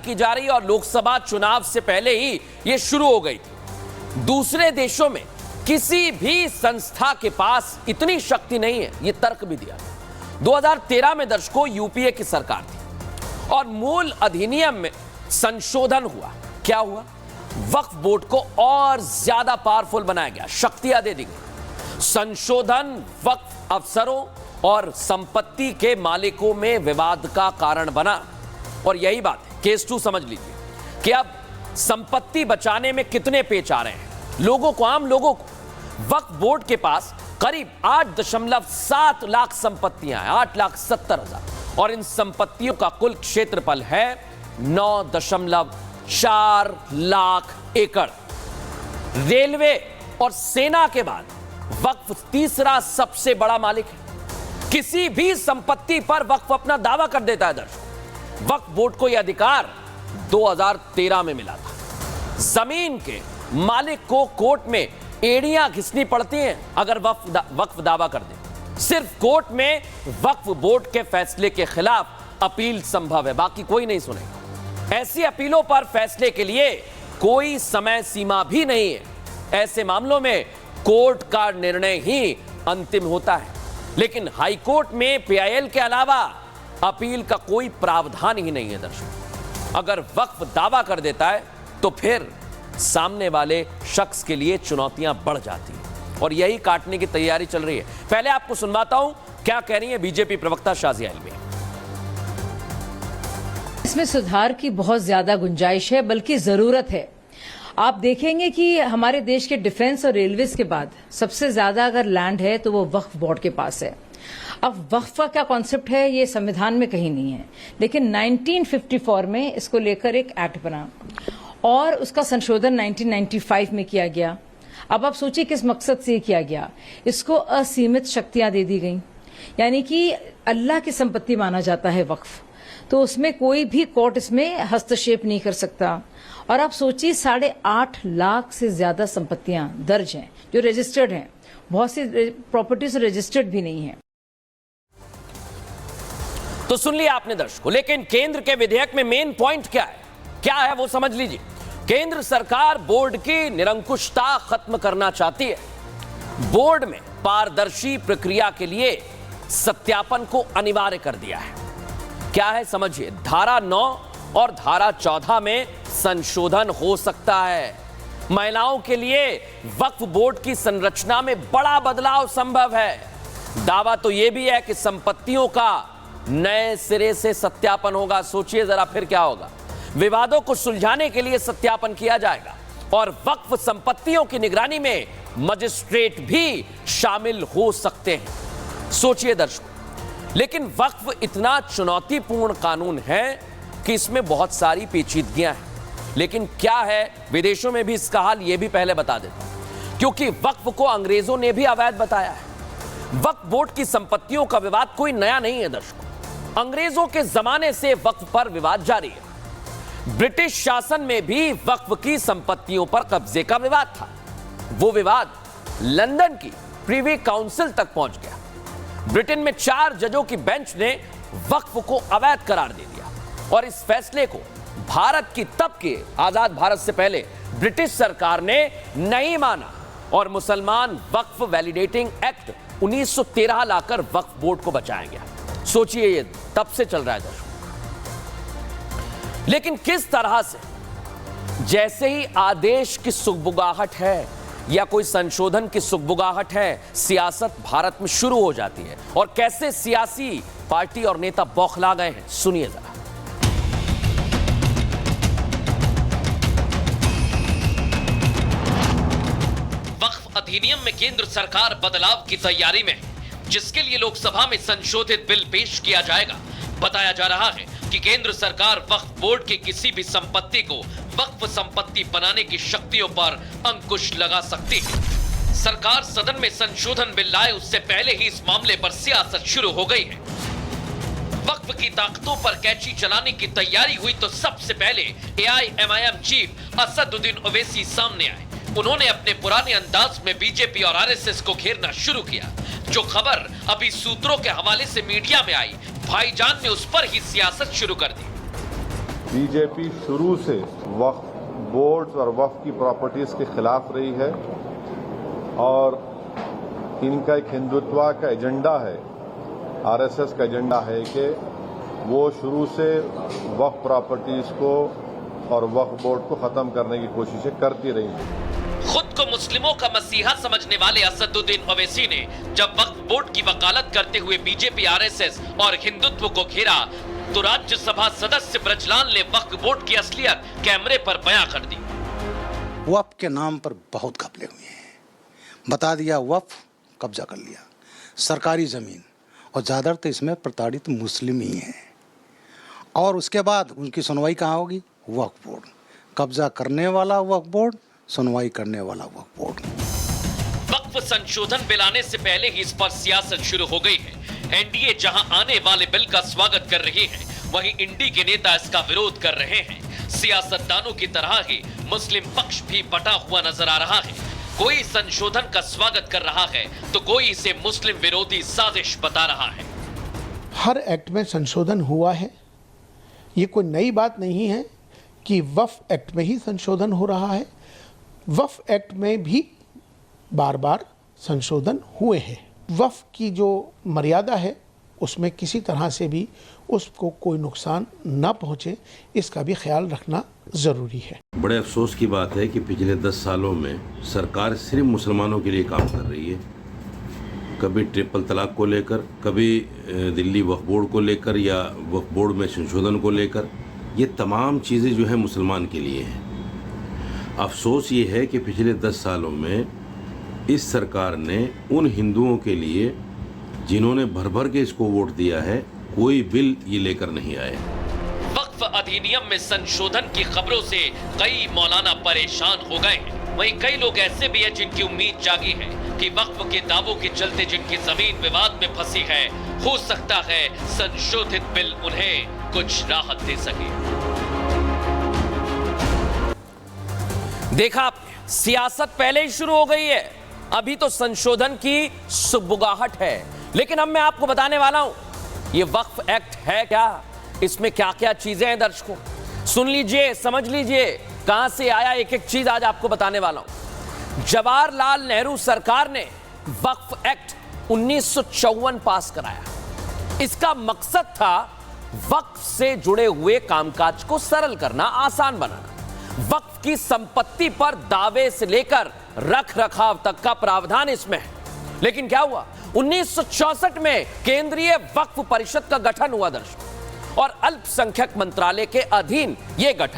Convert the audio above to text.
की जा रही है और लोकसभा चुनाव से पहले ही यह शुरू हो गई थी। दूसरे देशों में किसी भी संस्था के पास इतनी शक्ति नहीं है, यह तर्क भी दिया। 2013 में दर्शकों यूपीए की सरकार थी और मूल अधिनियम में संशोधन हुआ। क्या हुआ? वक्फ बोर्ड को और ज्यादा पावरफुल बनाया गया, शक्तियां दे दी गई। संशोधन वक्फ अफसरों और संपत्ति के मालिकों में विवाद का कारण बना और यही बात है। केस 2 समझ लीजिए कि अब संपत्ति बचाने में कितने पेच आ रहे हैं लोगों को, आम लोगों को। वक्फ बोर्ड के पास करीब 8.7 लाख संपत्तियां हैं, 8,70,000, और इन संपत्तियों का कुल क्षेत्रफल है 9.4 लाख एकड़। रेलवे और सेना के बाद वक्फ तीसरा सबसे बड़ा मालिक है। किसी भी संपत्ति पर वक्फ अपना दावा कर देता है दर्शकों। वक्फ बोर्ड को यह अधिकार 2013 में मिला था। जमीन के मालिक को कोर्ट में एड़ियां घिसनी पड़ती हैं अगर वक्फ दावा कर दे। सिर्फ कोर्ट में वक्फ बोर्ड के फैसले के खिलाफ अपील संभव है, बाकी कोई नहीं सुनेगा। ऐसी अपीलों पर फैसले के लिए कोई समय सीमा भी नहीं है। ऐसे मामलों में कोर्ट का निर्णय ही अंतिम होता है। लेकिन हाई कोर्ट में पीआईएल के अलावा अपील का कोई प्रावधान ही नहीं है दर्शकों। अगर वक्फ दावा कर देता है तो फिर सामने वाले शख्स के लिए चुनौतियां बढ़ जाती हैं और यही काटने की तैयारी चल रही है। पहले आपको सुनवाता हूं क्या कह रही है बीजेपी प्रवक्ता शाजिया इल्मी। इसमें सुधार की बहुत ज्यादा गुंजाइश है, बल्कि जरूरत है। आप देखेंगे कि हमारे देश के डिफेंस और रेलवेज के बाद सबसे ज्यादा अगर लैंड है तो वो वक्फ बोर्ड के पास है। अब वक्फ का क्या कॉन्सेप्ट है ये संविधान में कहीं नहीं है, लेकिन 1954 में इसको लेकर एक एक्ट बना और उसका संशोधन 1995 में किया गया। अब आप सोचिए किस मकसद से किया गया। इसको असीमित शक्तियां दे दी गई, यानी कि अल्लाह की संपत्ति माना जाता है वक्फ, तो उसमें कोई भी कोर्ट इसमें हस्तक्षेप नहीं कर सकता। और आप सोचिए 8.5 लाख से ज्यादा संपत्तियां दर्ज हैं जो रजिस्टर्ड हैं, बहुत सी प्रॉपर्टीज रजिस्टर्ड भी नहीं है। तो सुन लिया आपने दर्शकों, लेकिन केंद्र के विधेयक में मेन पॉइंट क्या है? क्या है वो समझ लीजिए। केंद्र सरकार बोर्ड की निरंकुशता खत्म करना चाहती है। बोर्ड में पारदर्शी प्रक्रिया के लिए सत्यापन को अनिवार्य कर दिया है। क्या है समझिए, धारा 9 और धारा 14 में संशोधन हो सकता है। महिलाओं के लिए वक्फ बोर्ड की संरचना में बड़ा बदलाव संभव है। दावा तो यह भी है कि संपत्तियों का नए सिरे से सत्यापन होगा। सोचिए जरा फिर क्या होगा। विवादों को सुलझाने के लिए सत्यापन किया जाएगा और वक्फ संपत्तियों की निगरानी में मजिस्ट्रेट भी शामिल हो सकते हैं। सोचिए दर्शकों, लेकिन वक्फ इतना चुनौतीपूर्ण कानून है कि इसमें बहुत सारी पेचीदगियां हैं। लेकिन क्या है, विदेशों में भी इसका हाल, यह भी पहले बता देता हूं, क्योंकि वक्फ को अंग्रेजों ने भी अवैध बताया है। वक्फ बोर्ड की संपत्तियों का विवाद कोई नया नहीं है दर्शकों। अंग्रेजों के जमाने से वक्फ पर विवाद जारी है। ब्रिटिश शासन में भी वक्फ की संपत्तियों पर कब्जे का विवाद था। वो विवाद लंदन की प्रीवी काउंसिल तक पहुंच गया। ब्रिटेन में 4 जजों की बेंच ने वक्फ को अवैध करार दे दिया और इस फैसले को भारत की तब के आजाद भारत से पहले ब्रिटिश सरकार ने नहीं माना और मुसलमान वक्फ वैलिडेटिंग एक्ट 1913 लाकर वक्फ बोर्ड को बचाया गया। सोचिए ये तब से चल रहा है दर्शकों। लेकिन किस तरह से जैसे ही आदेश की सुगबुगाहट है या कोई संशोधन की सुगबुगाहट है, सियासत भारत में शुरू हो जाती है और कैसे सियासी पार्टी और नेता बौखला गए हैं, सुनिए जरा। वक्फ अधिनियम में केंद्र सरकार बदलाव की तैयारी में है, जिसके लिए लोकसभा में संशोधित बिल पेश किया जाएगा। बताया जा रहा है कि केंद्र सरकार वक्फ बोर्ड की किसी भी संपत्ति को वक्फ संपत्ति बनाने की शक्तियों पर अंकुश लगा सकती है। सरकार सदन में संशोधन बिल लाए उससे पहले ही इस मामले पर सियासत शुरू हो गई है। वक्फ की ताकतों पर कैची चलाने की तैयारी हुई तो सबसे पहले एआईएमआईएम चीफ असदुद्दीन ओवैसी सामने आए। उन्होंने अपने पुराने अंदाज में बीजेपी और आरएसएस को घेरना शुरू किया। जो खबर अभी सूत्रों के हवाले से मीडिया में आई, भाईजान ने उस पर ही सियासत शुरू कर दी। बीजेपी शुरू से वक्फ बोर्ड्स और वक्फ की प्रॉपर्टीज के खिलाफ रही है और इनका एक हिंदुत्व का एजेंडा है, आरएसएस का एजेंडा है कि वो शुरू से वक्फ प्रॉपर्टीज को और वक्फ बोर्ड को खत्म करने की कोशिशें करती रही हैं। खुद को मुस्लिमों का मसीहा समझने वाले असदुद्दीन ओवैसी ने जब वक्फ बोर्ड की वकालत करते हुए बीजेपी, आरएसएस और हिंदुत्व को घेरा तो राज्यसभा सदस्य ब्रजलाल ने वक्फ बोर्ड की असलियत कैमरे पर बयां कर दी। वक्फ के नाम पर बहुत घपले हुए हैं। बता दिया वक्फ कब्जा कर लिया, सरकारी जमीन, और ज्यादातर इसमें प्रताड़ित मुस्लिम ही हैं। और उसके बाद उनकी सुनवाई कहाँ होगी? वक्फ बोर्ड। कब्जा करने वाला वक्फ बोर्ड, सुनवाई करने वाला वक्फ बोर्ड। वक्फ संशोधन बिल आने से पहले ही इस पर सियासत शुरू हो गई है। एनडीए जहां आने वाले बिल का स्वागत कर रही है, वहीं इंडी के नेता इसका विरोध कर रहे हैं। सियासतदानों की तरह ही मुस्लिम पक्ष भी बटा हुआ नजर आ रहा है। कोई संशोधन का स्वागत कर रहा है तो कोई इसे मुस्लिम विरोधी साजिश बता रहा है। हर एक्ट में संशोधन हुआ है, ये कोई नई बात नहीं है कि वक्फ एक्ट में ही संशोधन हो रहा है। वक्फ एक्ट में भी बार बार संशोधन हुए हैं। वक्फ की जो मर्यादा है उसमें किसी तरह से भी उसको कोई नुकसान न पहुंचे, इसका भी ख्याल रखना ज़रूरी है। बड़े अफसोस की बात है कि पिछले 10 सालों में सरकार सिर्फ मुसलमानों के लिए काम कर रही है। कभी ट्रिपल तलाक को लेकर, कभी दिल्ली वक्फ बोर्ड को लेकर या वक्फ बोर्ड में संशोधन को लेकर, ये तमाम चीज़ें जो है मुसलमान के लिए हैं। अफसोस ये है कि पिछले 10 सालों में इस सरकार ने उन हिंदुओं के लिए जिन्होंने भर भर के इसको वोट दिया है, कोई बिल ये लेकर नहीं आए। वक्फ अधिनियम में संशोधन की खबरों से कई मौलाना परेशान हो गए हैं। वहीं कई लोग ऐसे भी हैं जिनकी उम्मीद जागी है कि वक्फ के दावों के चलते जिनकी जमीन विवाद में फंसी है, हो सकता है संशोधित बिल उन्हें कुछ राहत दे सके। देखा आपने, सियासत पहले ही शुरू हो गई है। अभी तो संशोधन की सुगबुगाहट है, लेकिन अब मैं आपको बताने वाला हूं ये वक्फ एक्ट है क्या, इसमें क्या क्या चीजें हैं। दर्शकों सुन लीजिए, समझ लीजिए कहां से आया, एक एक चीज आज आपको बताने वाला हूं। जवाहरलाल नेहरू सरकार ने वक्फ एक्ट 1954 पास कराया। इसका मकसद था वक्फ से जुड़े हुए कामकाज को सरल करना, आसान बनाना। वक्फ की संपत्ति पर दावे से लेकर रख रखाव तक का प्रावधान इसमें है। लेकिन क्या हुआ, 1964 में केंद्रीय वक्फ परिषद का गठन हुआ दर्शकों, और अल्पसंख्यक मंत्रालय के अधीन यह गठन